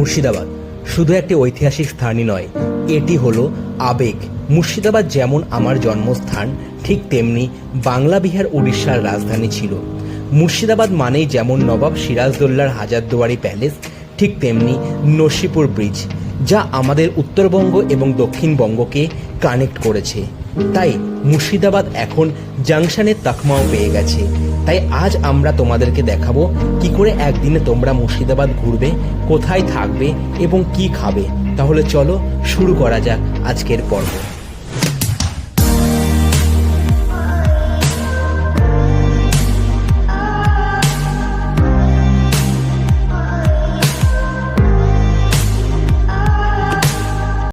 মুর্শিদাবাদ শুধু একটি ঐতিহাসিক স্থানই নয়, এটি হলো আবেগ। মুর্শিদাবাদ যেমন আমার জন্মস্থান, ঠিক তেমনি বাংলা বিহার উড়িষ্যার রাজধানী ছিল। মুর্শিদাবাদ মানেই যেমন নবাব সিরাজদৌল্লার হাজারদুয়ারি প্যালেস, ঠিক তেমনি নসিপুর ব্রিজ, যা আমাদের উত্তরবঙ্গ এবং দক্ষিণবঙ্গকে কানেক্ট করেছে। তাই মুর্শিদাবাদ এখন জাংশনের তকমাও পেয়ে গেছে। তাই আজ আমরা তোমাদেরকে দেখাবো কি করে একদিনে তোমরা মুর্শিদাবাদ ঘুরবে, কোথায় থাকবে এবং কি খাবে। তাহলে চলো শুরু করা যাক আজকের পর্ব।